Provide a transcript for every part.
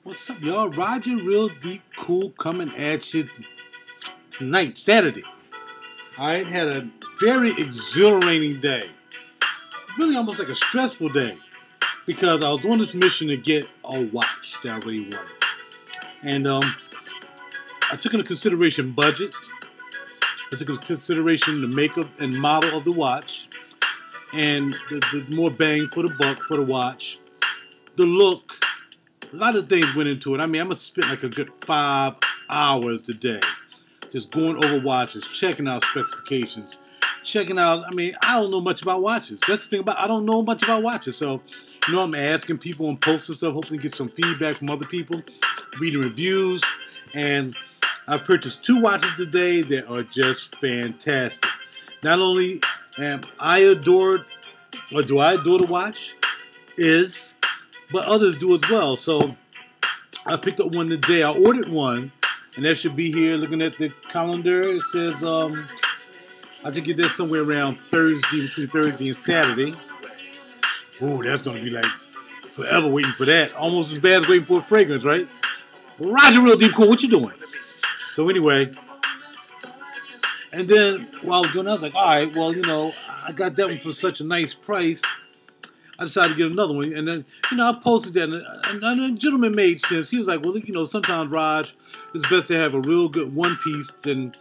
What's up, y'all? Roger Real Deep Cool coming at you tonight, Saturday. I had a very exhilarating day. Really almost like a stressful day. Because I was on this mission to get a watch that I really wanted. And I took into consideration budget. I took into consideration the makeup and model of the watch. And the more bang for the buck for the watch. The look. A lot of things went into it. I mean, I'm going to spend like a good 5 hours today just going over watches, checking out specifications, checking out, I mean, I don't know much about watches. That's the thing about, I don't know much about watches. So, you know, I'm asking people on posts and stuff, hoping to get some feedback from other people, reading reviews, and I've purchased 2 watches today that are just fantastic. Not only am I adored, or do I adore the watch, but others do as well. So I picked up one today. I ordered one, and that should be here. Looking at the calendar, it says I should get there somewhere around Thursday, between Thursday and Saturday. Oh, that's gonna be like forever waiting for that. Almost as bad as waiting for a fragrance, right? Roger Real Deep Cool, what you doing? So anyway, and then while I was doing that, I was like, all right, well, you know, I got that one for such a nice price. I decided to get another one, and then, you know, I posted that, and the gentleman made sense. He was like, well, you know, sometimes, Raj, it's best to have a real good one piece than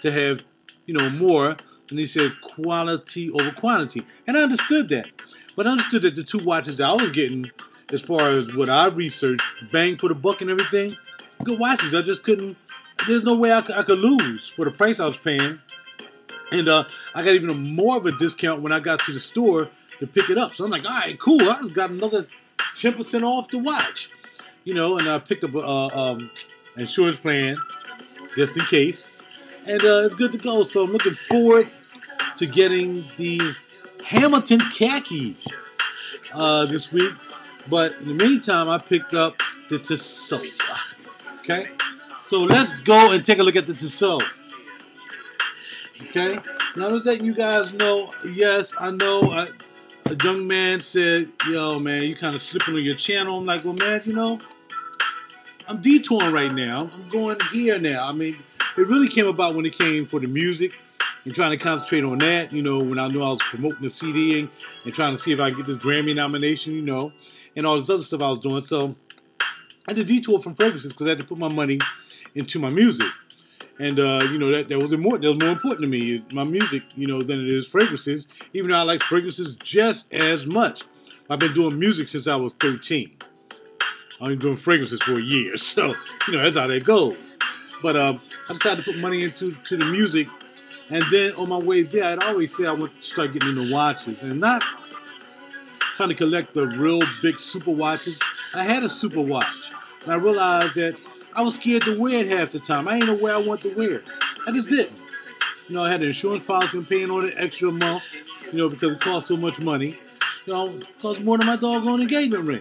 to have, you know, more. And he said quality over quantity. And I understood that. But I understood that the 2 watches that I was getting, as far as what I researched, bang for the buck and everything, good watches. I just couldn't, there's no way I could lose for the price I was paying. And I got even more of a discount when I got to the store to pick it up. So I'm like, all right, cool. I got another 10% off the watch. You know, and I picked up an insurance plan just in case. And it's good to go. So I'm looking forward to getting the Hamilton khaki this week. But in the meantime, I picked up the Tissot. Okay? So let's go and take a look at the Tissot. Okay? Now, just letting you guys know, yes, I know a young man said, yo, man, you kind of slipping on your channel. I'm like, well, man, you know, I'm detouring right now. I'm going here now. I mean, it really came about when it came for the music and trying to concentrate on that, you know, when I knew I was promoting the CD and trying to see if I could get this Grammy nomination, you know, and all this other stuff I was doing. So I had to detour from fragrances because I had to put my money into my music. And, you know, that was more important to me, my music, you know, than it is fragrances, even though I like fragrances just as much. I've been doing music since I was 13. I've been doing fragrances for a year, so, you know, that's how that goes. But I decided to put money into the music, and then on my way there, I'd always say I would start getting into watches, and not trying to collect the real big super watches. I had a super watch, and I realized that I was scared to wear it half the time. I didn't know where I wanted to wear it. I just didn't. You know, I had the insurance policy and paying on it extra a month, you know, because it cost so much money. You know, it cost more than my doggone engagement ring.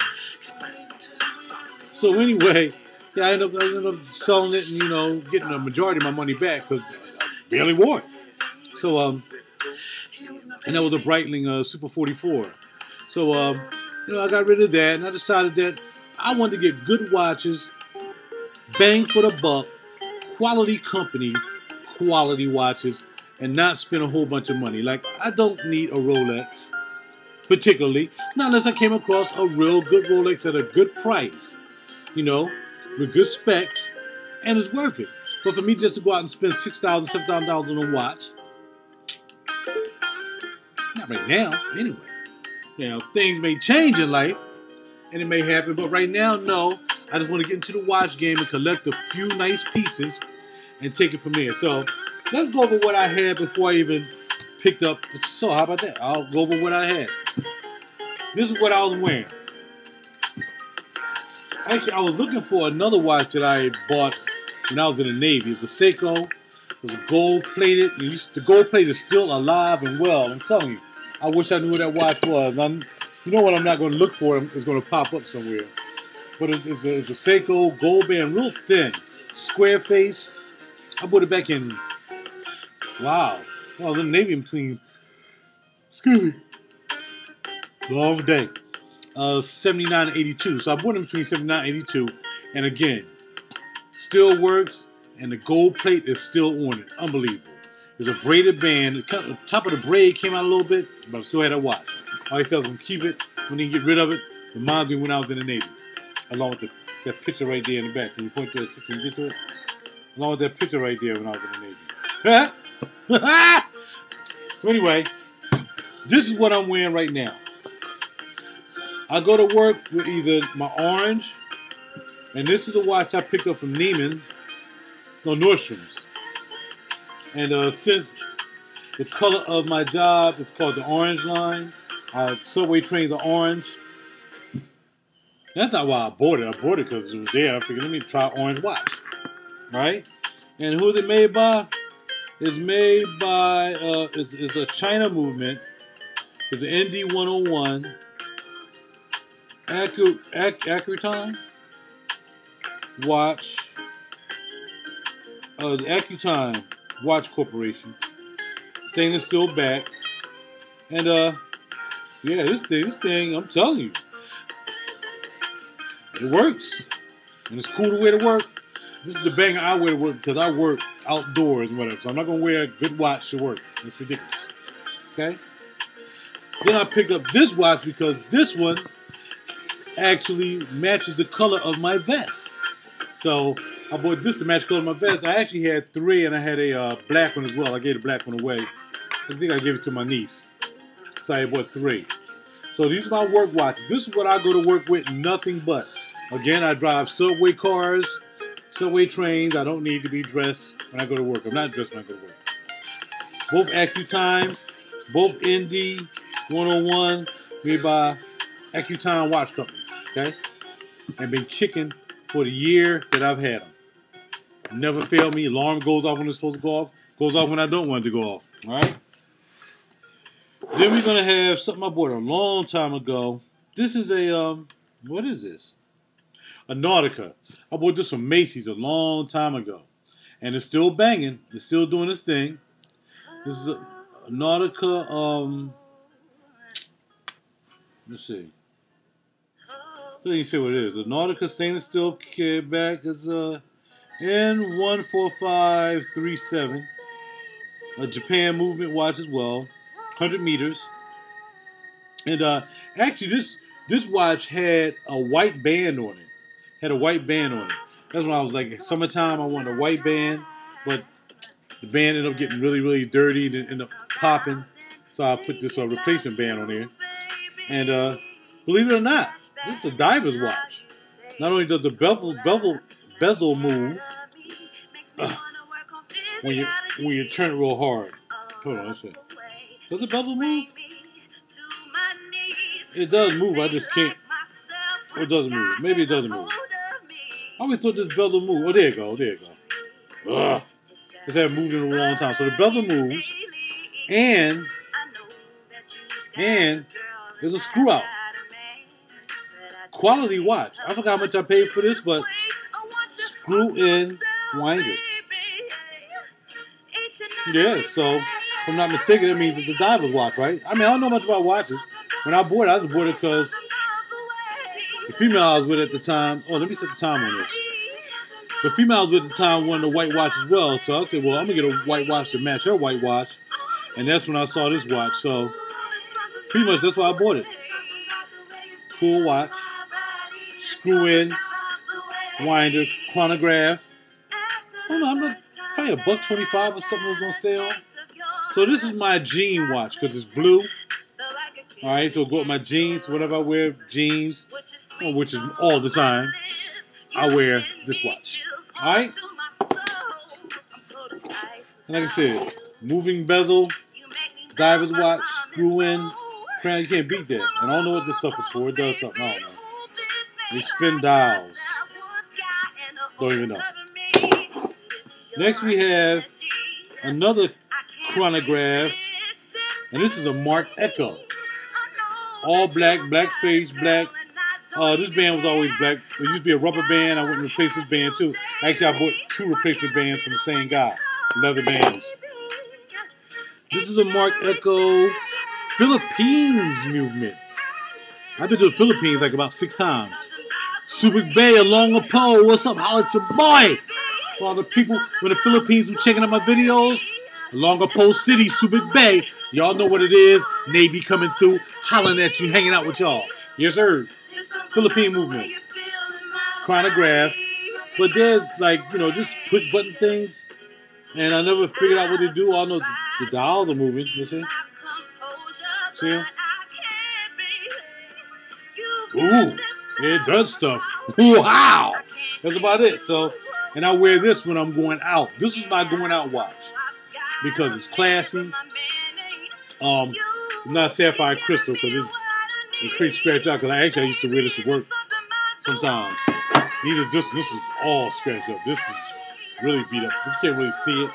So anyway, yeah, I ended up selling it and, you know, getting a majority of my money back because I barely wore it. So, and that was a Breitling Super 44. So, you know, I got rid of that and I decided that I wanted to get good watches, bang for the buck, quality company, quality watches, and not spend a whole bunch of money. Like, I don't need a Rolex, particularly, not unless I came across a real good Rolex at a good price, you know, with good specs, and it's worth it. But for me just to go out and spend $6,000, $7,000 on a watch, not right now, anyway. You know, things may change in life, and it may happen, but right now, no. I just want to get into the watch game and collect a few nice pieces and take it from there. So let's go over what I had before I even picked up the Tissot. How about that? I'll go over what I had. This is what I was wearing. Actually, I was looking for another watch that I bought when I was in the Navy. It's a Seiko. It was a gold-plated. The gold plate is still alive and well. I'm telling you. I wish I knew what that watch was. You know what I'm not going to look for? It's going to pop up somewhere. But it's a Seiko gold band, real thin, square face. I bought it back in, wow. Well, I was in the Navy in between, excuse me, long day. 79 and 82. So I bought them between 79 and 82. And again, still works, and the gold plate is still on it. Unbelievable. There's a braided band. The top of the braid came out a little bit, but I still had that watch. I always felt I was going to keep it. When they get rid of it, reminds me when I was in the Navy. Along with that picture right there in the back. Can you point to it? Can you get to it? Along with that picture right there when I was in the Navy. So anyway, this is what I'm wearing right now. I go to work with either my orange, and this is a watch I picked up from Neiman's, no, Nordstrom's. And since the color of my job is called the orange line, subway trains are orange. That's not why I bought it. I bought it because it was there. I figured, let me try orange watch. Right? And who is it made by? It's made by, it's a China movement. It's an ND101. Accutime watch. The Accutime Watch Corporation. Stainless steel back. And, yeah, this thing, I'm telling you, it works. And it's cool to wear to work. This is the banger I wear to work because I work outdoors and whatever. So I'm not going to wear a good watch to work. It's ridiculous. Okay? Then I picked up this watch because this one actually matches the color of my vest. So I bought this to match the color of my vest. I actually had 3 and I had a black one as well. I gave the black one away. I think I gave it to my niece. So I bought 3. So these are my work watches. This is what I go to work with, nothing but. Again, I drive subway cars, subway trains. I don't need to be dressed when I go to work. I'm not dressed when I go to work. Both Accutimes, both ND 101, made by Accutime Watch Company. Okay? And been kicking for the year that I've had them. Never failed me. Alarm goes off when it's supposed to go off. Goes off when I don't want it to go off. All right? Then we're going to have something I bought a long time ago. This is a, what is this? A Nautica. I bought this from Macy's a long time ago. And it's still banging. It's still doing its thing. This is a Nautica, let's see. Let me see what it is. A Nautica stainless steel back. It's a N14537. A Japan movement watch as well. 100 meters. And actually this watch had a white band on it. Had a white band on it. That's when I was like, summertime, I wanted a white band, but the band ended up getting really, really dirty and it ended up popping. So I put this replacement band on there. And believe it or not, this is a diver's watch. Not only does the bezel move when you turn it real hard. Hold on, let's see. Does the bezel move? It does move, I just can't. Or it doesn't move. Maybe it doesn't move. I always thought this bezel moved. Oh, there you go. There you go. Ugh. It's had moved in a long time. So the bezel moves, and there's a screw out. Quality watch. I forgot how much I paid for this, but screw in winder. Yeah, so if I'm not mistaken, that means it's a diver's watch, right? I mean, I don't know much about watches. When I bought it, I just bought it because the female I was with at the time, oh, let me set the time on this. The female I was with at the time wanted a white watch as well, so I said, well, I'm going to get a white watch to match her white watch. And that's when I saw this watch, so pretty much that's why I bought it. Cool watch, screw in, winder, chronograph. I don't know, I'm not, probably $1.25 or something was on sale. So this is my jean watch because it's blue. All right, so go with my jeans. Whenever I wear jeans, which is all the time, I wear this watch. All right? And like I said, moving bezel, diver's watch, screw in, crown. You can't beat that. And I don't know what this stuff is for. It does something. I don't know. They spin dials. Don't even know. Next we have another chronograph, and this is a Mark Echo. All black, black face, black. This band was always black. There used to be a rubber band. I went and replaced this band too. Actually, I bought 2 replacement bands from the same guy. Leather bands. This is a Mark Echo Philippines movement. I've been to the Philippines like about 6 times. Subic Bay, along a pole. What's up? Holla at your boy. For all the people in the Philippines who checking out my videos, along a pole city, Subic Bay. Y'all know what it is. Navy coming through, hollering at you, hanging out with y'all. Yes, sir. Philippine movement. Chronograph. But there's like, you know, just push button things. And I never figured out what to do. All I know the dials are moving. You see? See them? Ooh, it does stuff. Wow. That's about it. So, and I wear this when I'm going out. This is my going out watch. Because it's classy. It's not sapphire crystal because it's pretty scratched out. Because I used to wear this to work sometimes. This is all scratched up. This is really beat up. You can't really see it.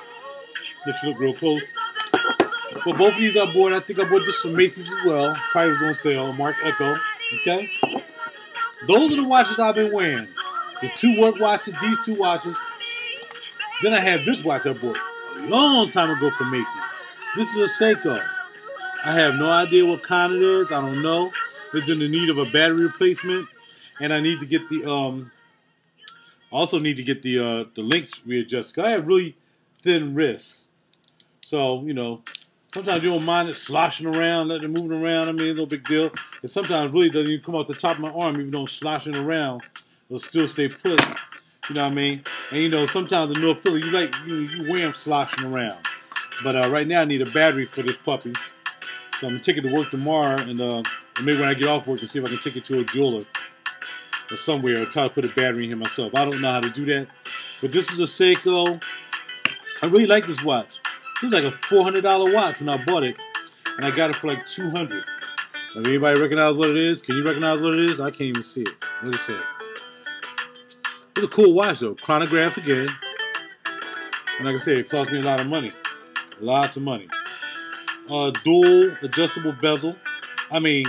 This should look real close. But both of these I bought. I think I bought this from Macy's as well. Probably was on sale. Mark Echo. Okay? Those are the watches I've been wearing. The 2 work watches, these 2 watches. Then I have this watch I bought a long time ago from Macy's. This is a Seiko. I have no idea what kind it is. I don't know. It's in the need of a battery replacement. And I need to get the also need to get the links readjusted. I have really thin wrists. So, you know, sometimes you don't mind it sloshing around, letting it moving around. I mean, it's no big deal. And sometimes it really doesn't even come off the top of my arm, even though I'm sloshing around. It'll still stay put. You know what I mean? And, you know, sometimes in North Philly, you wear them sloshing around. But right now I need a battery for this puppy. So I'm going to take it to work tomorrow. And maybe when I get off work, and see if I can take it to a jeweler or somewhere or try to put a battery in here myself. I don't know how to do that. But this is a Seiko. I really like this watch. It was like a $400 watch when I bought it. And I got it for like $200. If anybody recognize what it is? Can you recognize what it is? I can't even see it. What does it say? It's a cool watch though. Chronograph again. And like I said, it cost me a lot of money. Lots of money. Dual adjustable bezel. I mean,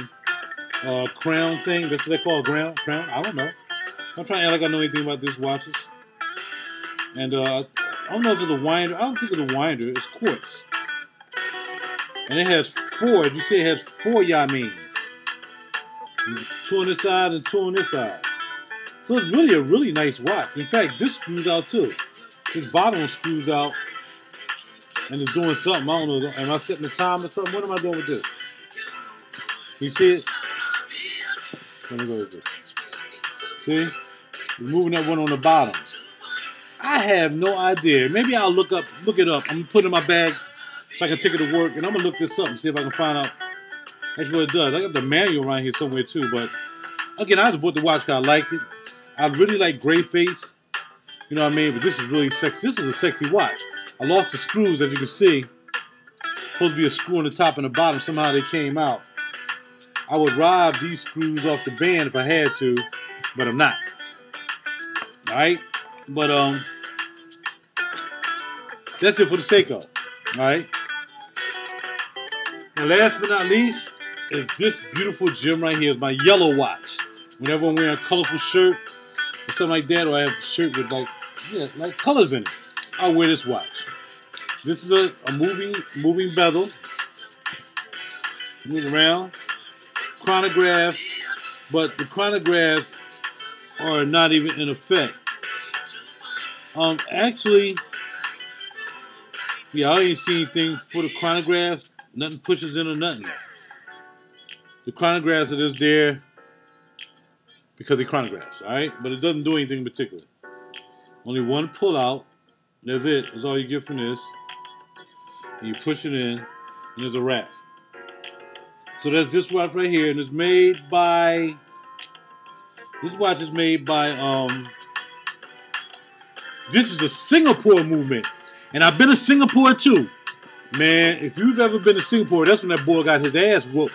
crown thing. That's what they call a crown. I don't know. I'm trying to act like I know anything about these watches. And I don't know if it's a winder. I don't think it's a winder. It's quartz. And it has 4. As you see, it has 4 Yamins. 2 on this side and 2 on this side. So it's really a really nice watch. In fact, this screws out too. This bottom screws out. And it's doing something. I don't know. Am I setting the time or something? What am I doing with this? You see it? Let me go with this. See? It's moving that one on the bottom. I have no idea. Maybe I'll look it up. I'm gonna put it in my bag so I can take it to work, and I'm gonna look this up and see if I can find out actually what it does. I got the manual around here somewhere too, but again, I just bought the watch because I liked it. I really like gray face. You know what I mean? But this is really sexy. This is a sexy watch. I lost the screws, as you can see. Supposed to be a screw on the top and the bottom. Somehow they came out. I would rob these screws off the band if I had to, but I'm not. Alright? But that's it for the Seiko. Alright? And last but not least is this beautiful gem right here. It's my yellow watch. Whenever I'm wearing a colorful shirt or something like that, or I have a shirt with like colors in it, I'll wear this watch. This is a moving bezel. Move around. Chronograph, but the chronographs are not even in effect. Actually, yeah, I ain't seen anything for the chronographs. Nothing pushes in or nothing. The chronographs are just there because they're chronographs, alright? But it doesn't do anything in particular. Only one pull out. That's it. That's all you get from this. And you push it in, and there's a wrap. So that's this watch right here, and it's made by. This watch is made by. This is a Singapore movement, and I've been to Singapore too. Man, if you've ever been to Singapore, that's when that boy got his ass whooped.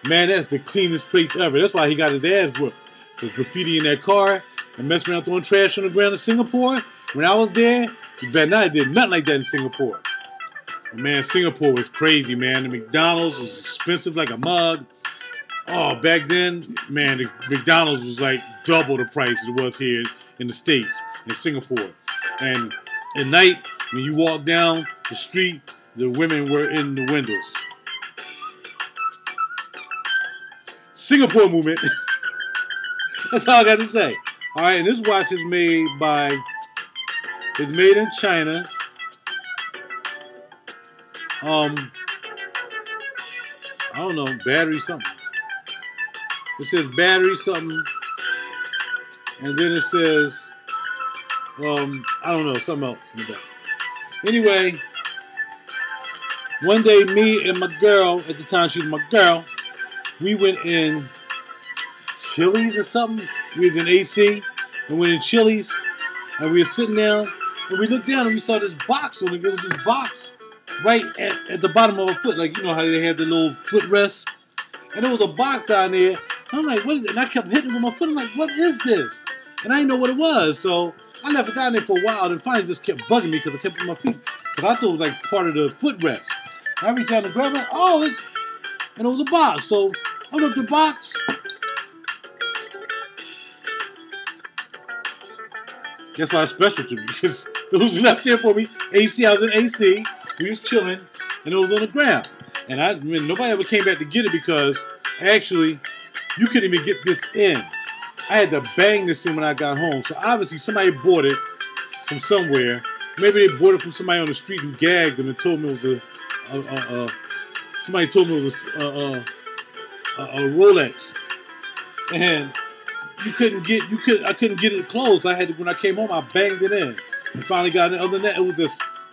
Man, that's the cleanest place ever. That's why he got his ass whooped. There's graffiti in that car and messing around throwing trash on the ground in Singapore. When I was there, you bet not I did nothing like that in Singapore. Man, Singapore was crazy, man. The McDonald's was expensive like a mug. Oh, back then, man, the McDonald's was like double the price it was here in the States, in Singapore. And at night, when you walk down the street, the women were in the windows. Singapore movement. That's all I got to say. All right, and this watch is made in China. I don't know, battery something. It says battery something, and then it says, I don't know, something else in the back. Anyway, one day, me and my girl, at the time she was my girl, we went in Chili's or something. We was in AC, and we went in Chili's, and we were sitting down, and we looked down and we saw this box on it. There was this box right at the bottom of our foot, like, you know how they have the little footrest, and there was a box down there. I'm like, what is it? And I kept hitting it with my foot. I'm like, what is this? And I didn't know what it was, so I left it down there for a while, and finally just kept bugging me because I kept putting my feet, because I thought it was like part of the footrest. And every time I grab it, and it was a box. So I looked at the box. That's why it's special to me, because it was left there for me. AC, I was in AC. We was chilling, and it was on the ground. And nobody ever came back to get it because actually you couldn't even get this in. I had to bang this in when I got home. So obviously somebody bought it from somewhere. Maybe they bought it from somebody on the street who gagged them and told me it was somebody told me it was a Rolex. And I couldn't get it closed. I had to, when I came home, I banged it in and finally got it. Other than that, it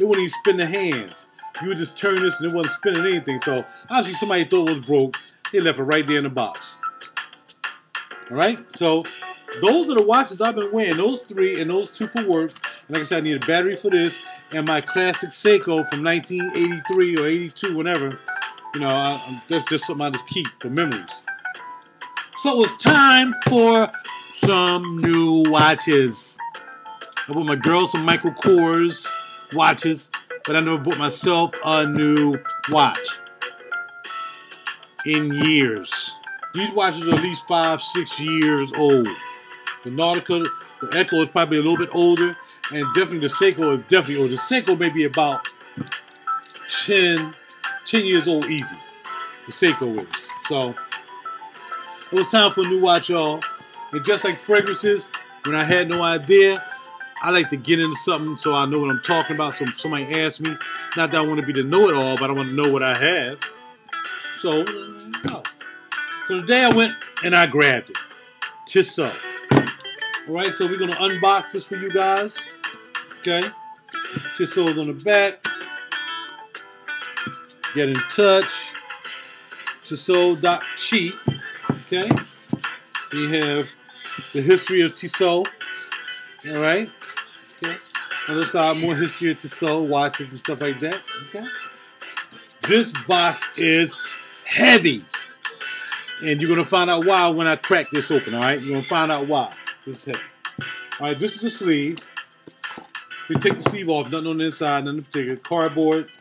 wouldn't even spin the hands. You would just turn this and it wasn't spinning anything. So obviously somebody thought it was broke. They left it right there in the box. All right. So those are the watches I've been wearing. Those 3 and those 2 for work. And like I said, I need a battery for this and my classic Seiko from 1983 or 82, whenever. You know, that's just something I just keep for memories. So it's time for some new watches. I bought my girl some Michael Kors watches, but I never bought myself a new watch in years. These watches are at least 5-6 years old. The Nautica, the Echo is probably a little bit older, and definitely the Seiko is definitely older. The Seiko may be about 10 years old easy. The Seiko is. So it was time for a new watch, y'all. And just like fragrances, when I had no idea, I like to get into something so I know what I'm talking about. So somebody asks me, not that I want to be the know-it-all, but I want to know what I have. So, go. So today I went and I grabbed it. Tissot. All right, so we're going to unbox this for you guys. Okay. Tissot's on the back. Get in touch. Tissot.chi. Okay. We have the history of Tissot. All right. Okay. On the side, more history of Tissot, watches and stuff like that. Okay. This box is heavy. And you're going to find out why when I crack this open, all right? You're going to find out why. This is heavy. All right, this is the sleeve. We take the sleeve off, nothing on the inside, nothing in particular. Cardboard,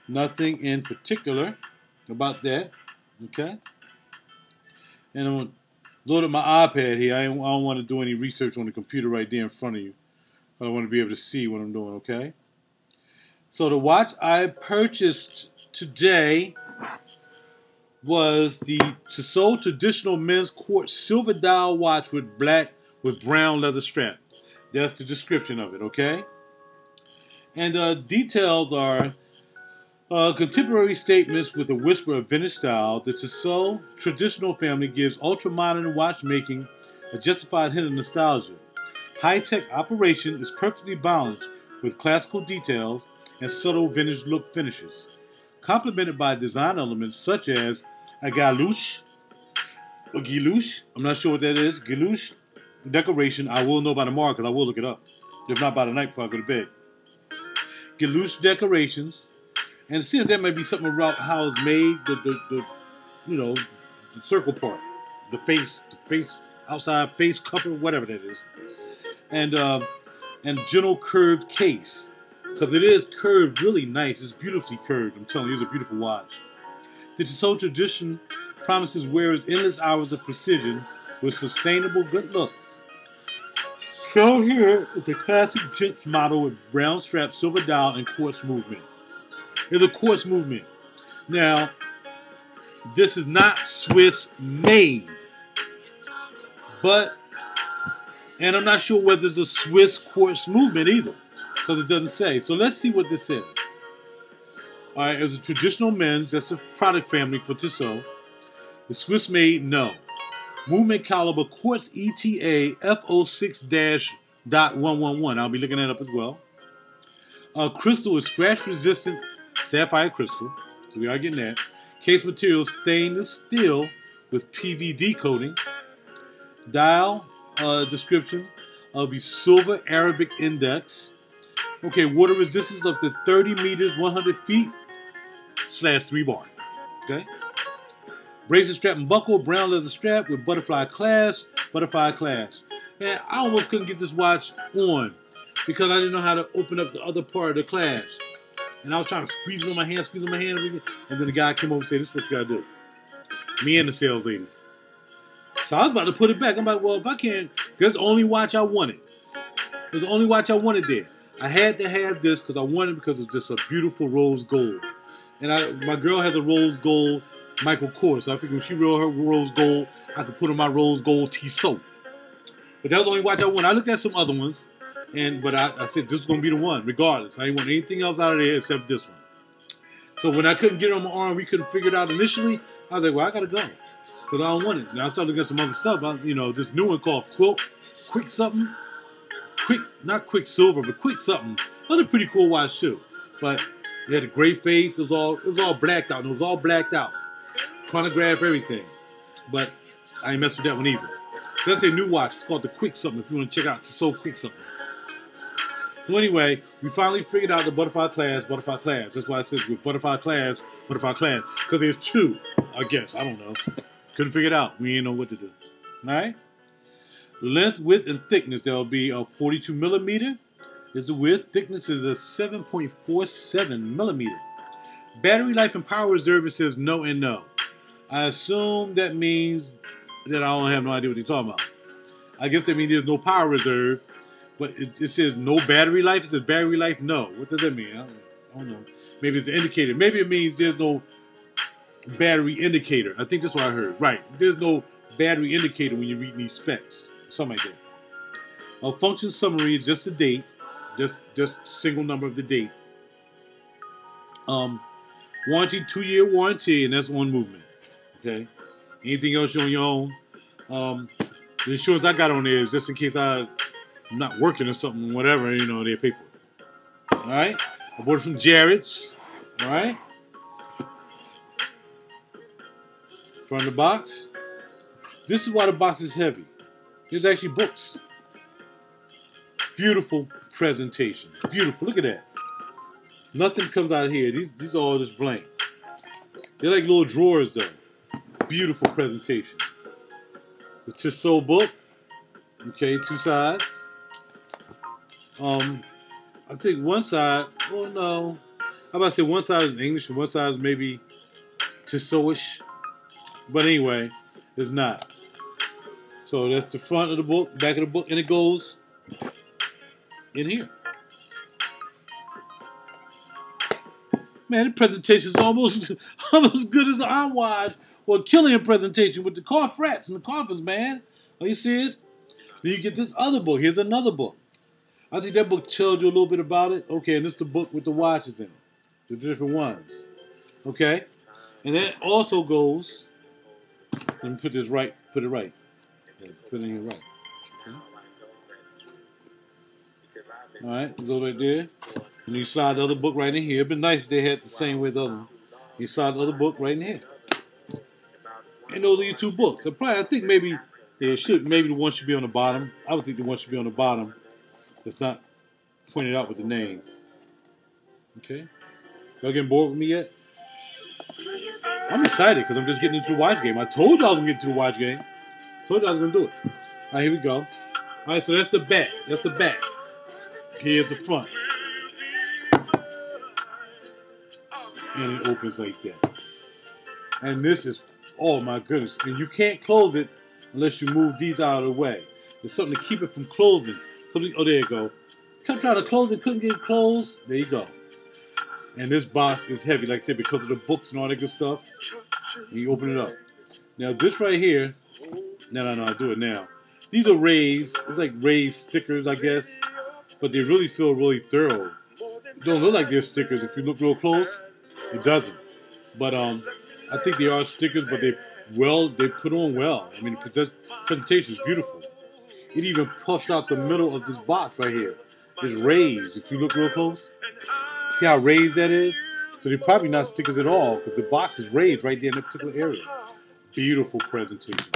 nothing in particular about that, okay? And I'm going to load up my iPad here. I don't want to do any research on the computer right there in front of you. But I want to be able to see what I'm doing, okay? So the watch I purchased today was the Tissot traditional men's quartz silver dial watch with brown leather strap. That's the description of it, okay? And the details are contemporary statements with a whisper of vintage style. The Tissot traditional family gives ultra-modern watchmaking a justified hint of nostalgia. High-tech operation is perfectly balanced with classical details and subtle vintage look finishes, complemented by design elements such as a guillouche, I'm not sure what that is, guillouche decoration. I will know by tomorrow because I will look it up, if not by the night before I go to bed. Guillouche decorations, and see if that might be something about how it's made, the circle part, the face outside face cover, whatever that is, and gentle curved case, because it is curved really nice. It's beautifully curved. I'm telling you, it's a beautiful watch. The Tissot tradition promises wearers endless hours of precision with sustainable good look. Shown here is the classic gents model with brown strap, silver dial, and quartz movement. There's a quartz movement. Now, This is not Swiss made. But, and I'm not sure whether it's a Swiss quartz movement either, because it doesn't say. So let's see what this says. All right, it's a traditional men's. That's a product family for Tissot. The Swiss made, no. Movement caliber quartz ETA F06-.111. I'll be looking that up as well. Crystal is scratch resistant sapphire crystal. So we are getting that. Case material stainless steel with PVD coating. Dial description of the silver Arabic index. Okay, water resistance up to 30 meters, 100 feet /3 bar. Okay. Bracelet strap and buckle, brown leather strap with butterfly clasp. Man, I almost couldn't get this watch on because I didn't know how to open up the other part of the clasp. And I was trying to squeeze it on my hand, and then the guy came over and said, "This is what you gotta do." Me and the sales lady. So I was about to put it back. I'm like, well, if I can't, that's the only watch I wanted. It was the only watch I wanted there. I had to have this because I wanted it because it's just a beautiful rose gold. And my girl has a rose gold Michael Kors. So I figured when she wore her rose gold, I could put on my rose gold Tissot. But that was the only watch I wanted. I looked at some other ones, but I said this is going to be the one, regardless. I didn't want anything else out of there except this one. So when I couldn't get it on my arm, we couldn't figure it out initially, I was like, well, I got to go. Because I don't want it. Now I started looking at some other stuff. This new one called Quick something. Not Quicksilver, but Quick something. Another pretty cool watch too. But it had a great face. It was all blacked out. And it was all blacked out. Chronograph, everything. But I ain't messed with that one either. So that's a new watch. It's called the Quick something. If you want to check out Tissot Quick something. So anyway, we finally figured out the butterfly clasp. That's why it says with butterfly clasp. Because there's two, I guess. I don't know. Couldn't figure it out. We didn't know what to do. All right? Length, width, and thickness. There will be a 42 millimeter is the width. Thickness is a 7.47 millimeter. Battery life and power reserve, it says no and no. I assume that means that I don't have no idea what they're talking about. I guess that means there's no power reserve. But it says no battery life. It says battery life, no. What does that mean? I don't know. Maybe it's an indicator. Maybe it means there's no battery indicator. I think that's what I heard. Right. There's no battery indicator when you read these specs. Something like that. A function summary is just the date. Just single number of the date. Warranty, 2-year warranty, and that's on movement. Okay. Anything else you're on your own. The insurance I got on there is just in case I'm not working or something, whatever, they pay for it. All right. I bought it from Jared's. All right. From the box. This is why the box is heavy. There's actually books. Beautiful presentation. Beautiful. Look at that. Nothing comes out of here. These are all just blank. They're like little drawers, though. Beautiful presentation. The Tissot book. Okay, 2 sides. I think one side, oh no. How about I say one side is English and one side is maybe Tissot-ish. But anyway, it's not. So that's the front of the book, back of the book, and it goes in here. Man, the presentation is almost good as an iWatch or a Killian presentation with the car frets and the coffins, man. Are you serious? Then you get this other book. Here's another book. I think that book tells you a little bit about it. Okay, and this is the book with the watches in it. The different ones. Okay? And that also goes, let me put this right, put it right. Put it in here right. Okay. Alright, it goes right there. And you slide the other book right in here. It'd be nice if they had the same way the other one. You slide the other book right in here. And those are your 2 books. So probably, I think maybe maybe the one should be on the bottom. I would think the one should be on the bottom. It's not pointed out with the name. Okay? Y'all getting bored with me yet? I'm excited because I'm just getting into the watch game. I told y'all I was going to get into the watch game. Told y'all I was going to do it. All right, here we go. All right, so that's the back. That's the back. Here's the front. And it opens like that. And this is, oh my goodness. And you can't close it unless you move these out of the way. There's something to keep it from closing. Oh, there you go. Kept trying to close it, couldn't get it closed. There you go. And this box is heavy, like I said, because of the books and all that good stuff. And you open it up. Now this right here, no, I'll do it now. These are raised. It's like raised stickers, I guess, but they really feel really thorough. It don't look like they're stickers. If you look real close, it doesn't. But I think they are stickers, but they put on well. I mean, the presentation is beautiful. It even puffs out the middle of this box right here. It's raised. If you look real close, see how raised that is? So they're probably not stickers at all because the box is raised right there in that particular area. Beautiful presentation.